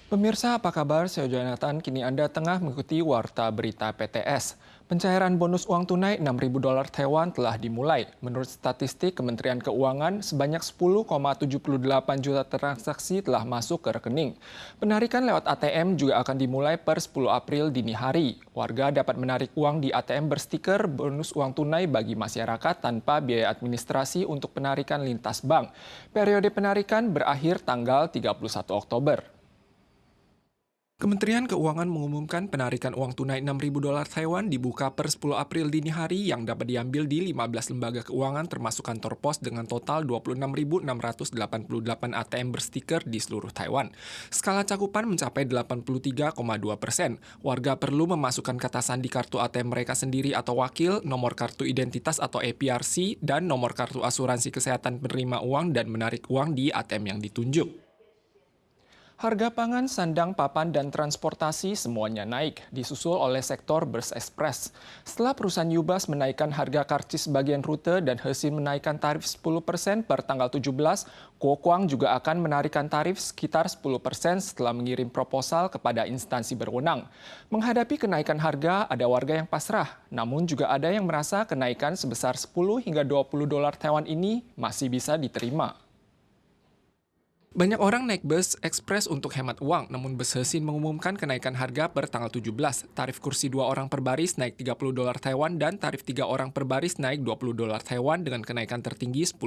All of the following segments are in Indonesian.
Pemirsa, apa kabar? Saya Jonathan. Kini Anda tengah mengikuti Warta Berita PTS. Pencairan bonus uang tunai $6.000 Taiwan telah dimulai. Menurut statistik Kementerian Keuangan, sebanyak 10,78 juta transaksi telah masuk ke rekening. Penarikan lewat ATM juga akan dimulai per 10 April dini hari. Warga dapat menarik uang di ATM berstiker bonus uang tunai bagi masyarakat tanpa biaya administrasi untuk penarikan lintas bank. Periode penarikan berakhir tanggal 31 Oktober. Kementerian Keuangan mengumumkan penarikan uang tunai $6.000 Taiwan dibuka per 10 April dini hari yang dapat diambil di 15 lembaga keuangan termasuk kantor pos dengan total 26.688 ATM berstiker di seluruh Taiwan. Skala cakupan mencapai 83,2%. Warga perlu memasukkan kata sandi kartu ATM mereka sendiri atau wakil, nomor kartu identitas atau APRC, dan nomor kartu asuransi kesehatan penerima uang dan menarik uang di ATM yang ditunjuk. Harga pangan, sandang, papan, dan transportasi semuanya naik, disusul oleh sektor bus ekspres. Setelah perusahaan Yubas menaikkan harga karcis bagian rute dan Hesin menaikkan tarif 10% per tanggal 17, Kuokuang juga akan menarikan tarif sekitar 10% setelah mengirim proposal kepada instansi berwenang. Menghadapi kenaikan harga, ada warga yang pasrah, namun juga ada yang merasa kenaikan sebesar 10 hingga $20 Taiwan ini masih bisa diterima. Banyak orang naik bus ekspres untuk hemat uang, namun bus Hesin mengumumkan kenaikan harga per tanggal 17. Tarif kursi 2 orang per baris naik $30 Taiwan dan tarif 3 orang per baris naik $20 Taiwan dengan kenaikan tertinggi 10%.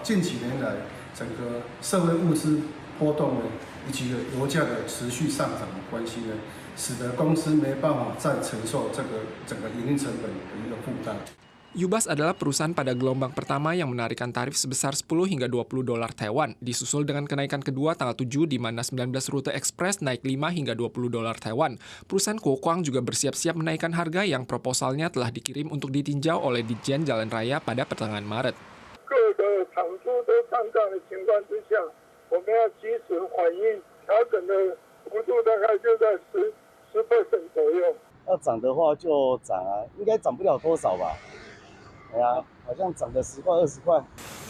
近几年来，整个社会物资波动呢，以及油价的持续上涨的关系呢，使得公司没办法再承受这个整个营运成本的一个负担。 Yubas adalah perusahaan pada gelombang pertama yang menarikan tarif sebesar 10 hingga $20 Taiwan, disusul dengan kenaikan kedua tanggal 7 di mana 19 rute ekspres naik 5 hingga $20 Taiwan. Perusahaan Kuokuang juga bersiap-siap menaikkan harga yang proposalnya telah dikirim untuk ditinjau oleh Ditjen Jalan Raya pada pertengahan Maret.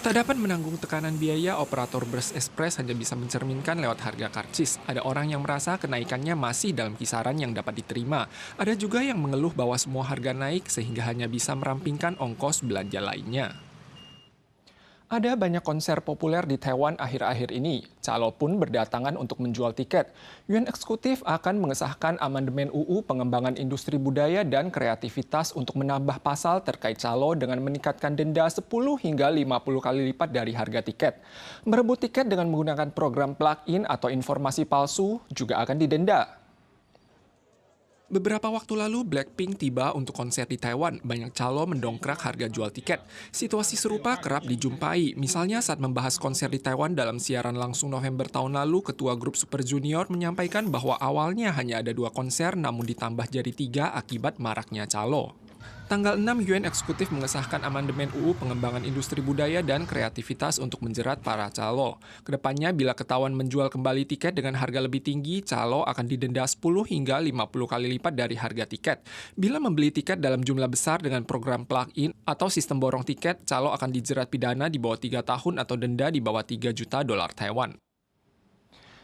Tak dapat menanggung tekanan biaya, operator bus ekspres hanya bisa mencerminkan lewat harga karcis. Ada orang yang merasa kenaikannya masih dalam kisaran yang dapat diterima. Ada juga yang mengeluh bahwa semua harga naik sehingga hanya bisa merampingkan ongkos belanja lainnya. Ada banyak konser populer di Taiwan akhir-akhir ini. Calo pun berdatangan untuk menjual tiket. Yuan Eksekutif akan mengesahkan amandemen UU Pengembangan Industri Budaya dan Kreativitas untuk menambah pasal terkait calo dengan meningkatkan denda 10 hingga 50 kali lipat dari harga tiket. Merebut tiket dengan menggunakan program plug-in atau informasi palsu juga akan didenda. Beberapa waktu lalu, Blackpink tiba untuk konser di Taiwan. Banyak calo mendongkrak harga jual tiket. Situasi serupa kerap dijumpai. Misalnya saat membahas konser di Taiwan dalam siaran langsung November tahun lalu, Ketua Grup Super Junior menyampaikan bahwa awalnya hanya ada 2 konser, namun ditambah jadi 3 akibat maraknya calo. Tanggal 6, Yuan Eksekutif mengesahkan amandemen UU Pengembangan Industri Budaya dan Kreativitas untuk menjerat para calo. Kedepannya, bila ketahuan menjual kembali tiket dengan harga lebih tinggi, calo akan didenda 10 hingga 50 kali lipat dari harga tiket. Bila membeli tiket dalam jumlah besar dengan program plug-in atau sistem borong tiket, calo akan dijerat pidana di bawah 3 tahun atau denda di bawah $3 juta Taiwan.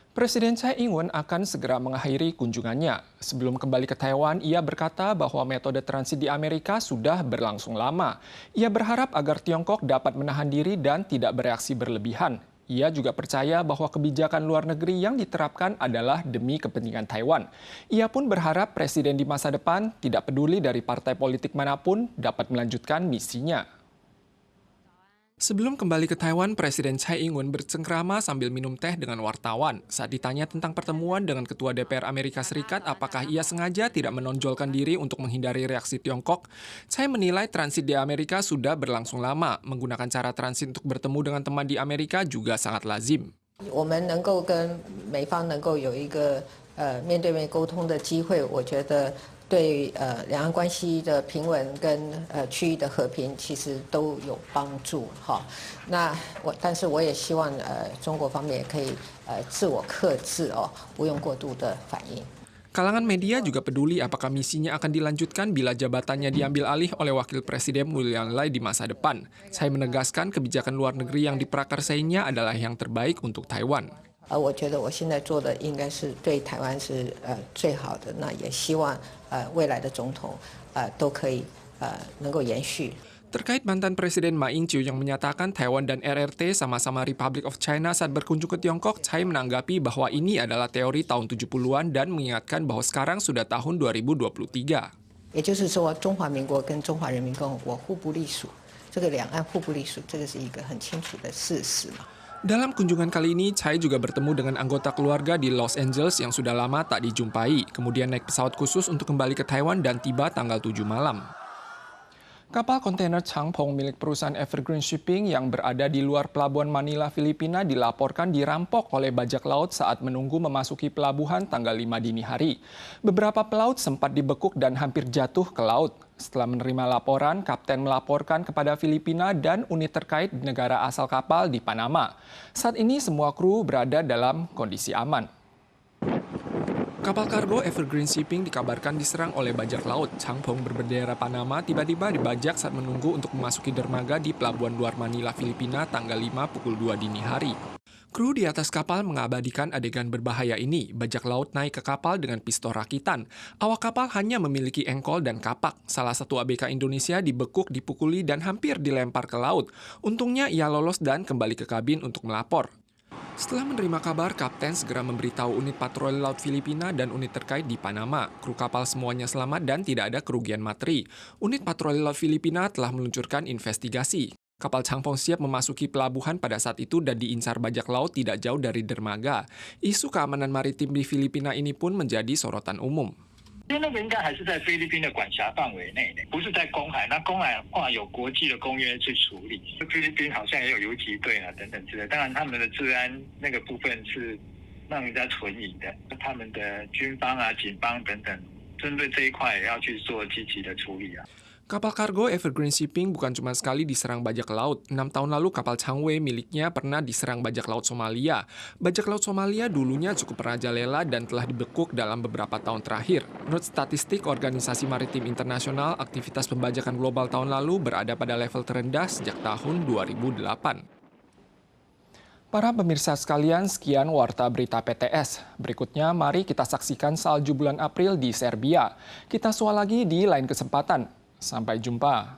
Presiden Tsai Ing-wen akan segera mengakhiri kunjungannya. Sebelum kembali ke Taiwan, ia berkata bahwa metode transit di Amerika sudah berlangsung lama. Ia berharap agar Tiongkok dapat menahan diri dan tidak bereaksi berlebihan. Ia juga percaya bahwa kebijakan luar negeri yang diterapkan adalah demi kepentingan Taiwan. Ia pun berharap presiden di masa depan, tidak peduli dari partai politik manapun, dapat melanjutkan misinya. Sebelum kembali ke Taiwan, Presiden Tsai Ing-wen bercengkrama sambil minum teh dengan wartawan. Saat ditanya tentang pertemuan dengan Ketua DPR Amerika Serikat, apakah ia sengaja tidak menonjolkan diri untuk menghindari reaksi Tiongkok, Tsai menilai transit di Amerika sudah berlangsung lama. Menggunakan cara transit untuk bertemu dengan teman di Amerika juga sangat lazim. 我们能够跟美方能够有一个面对面沟通的机会，我觉得对两岸关系的平稳跟区域的和平其实都有帮助哈。但是我也希望中国方面也可以自我克制哦，不用过度的反应。 Kalangan media juga peduli apakah misinya akan dilanjutkan bila jabatannya diambil alih oleh Wakil Presiden William Lai di masa depan. Saya menegaskan kebijakan luar negeri yang diprakarsainya adalah yang terbaik untuk Taiwan. 我觉得我现在做的应该是对台湾是最好的，那也希望未来的总统都可以能够延续。Terkait mantan Presiden Ma Ying-jeou yang menyatakan Taiwan dan RRT sama-sama Republic of China saat berkunjung ke Tiongkok, Tsai menanggapi bahwa ini adalah teori tahun 70-an dan mengingatkan bahwa sekarang sudah tahun 2023. 也就是说，中华民国跟中华人民共和国互不隶属，这个两岸互不隶属，这个是一个很清楚的事实嘛。 Dalam kunjungan kali ini, Tsai juga bertemu dengan anggota keluarga di Los Angeles yang sudah lama tak dijumpai, kemudian naik pesawat khusus untuk kembali ke Taiwan dan tiba tanggal 7 malam. Kapal kontainer Changpong milik perusahaan Evergreen Shipping yang berada di luar pelabuhan Manila, Filipina dilaporkan dirampok oleh bajak laut saat menunggu memasuki pelabuhan tanggal 5 dini hari. Beberapa pelaut sempat dibekuk dan hampir jatuh ke laut. Setelah menerima laporan, kapten melaporkan kepada Filipina dan unit terkait di negara asal kapal di Panama. Saat ini semua kru berada dalam kondisi aman. Kapal kargo Evergreen Shipping dikabarkan diserang oleh bajak laut. Changpong berbendera Panama tiba-tiba dibajak saat menunggu untuk memasuki dermaga di pelabuhan luar Manila, Filipina tanggal 5 pukul 2 dini hari. Kru di atas kapal mengabadikan adegan berbahaya ini. Bajak laut naik ke kapal dengan pistol rakitan. Awak kapal hanya memiliki engkol dan kapak. Salah satu ABK Indonesia dibekuk, dipukuli, dan hampir dilempar ke laut. Untungnya ia lolos dan kembali ke kabin untuk melapor. Setelah menerima kabar, kapten segera memberitahu unit patroli laut Filipina dan unit terkait di Panama. Kru kapal semuanya selamat dan tidak ada kerugian materi. Unit patroli laut Filipina telah meluncurkan investigasi. Kapal Changpong siap memasuki pelabuhan pada saat itu dan diincar bajak laut tidak jauh dari dermaga. Isu keamanan maritim di Filipina ini pun menjadi sorotan umum. 因为那个应该还是在菲律宾的管辖范围内的，不是在公海。那公海的话有国际的公约去处理，菲律宾好像也有游击队啊等等之类。当然，他们的治安那个部分是让人家存疑的，他们的军方啊、警方等等，针对这一块也要去做积极的处理啊。 Kapal kargo Evergreen Shipping bukan cuma sekali diserang bajak laut. 6 tahun lalu kapal Changwei miliknya pernah diserang bajak laut Somalia. Bajak laut Somalia dulunya cukup merajalela dan telah dibekuk dalam beberapa tahun terakhir. Menurut statistik Organisasi Maritim Internasional, aktivitas pembajakan global tahun lalu berada pada level terendah sejak tahun 2008. Para pemirsa sekalian, sekian Warta Berita PTS. Berikutnya, mari kita saksikan salju bulan April di Serbia. Kita soal lagi di lain kesempatan. Sampai jumpa.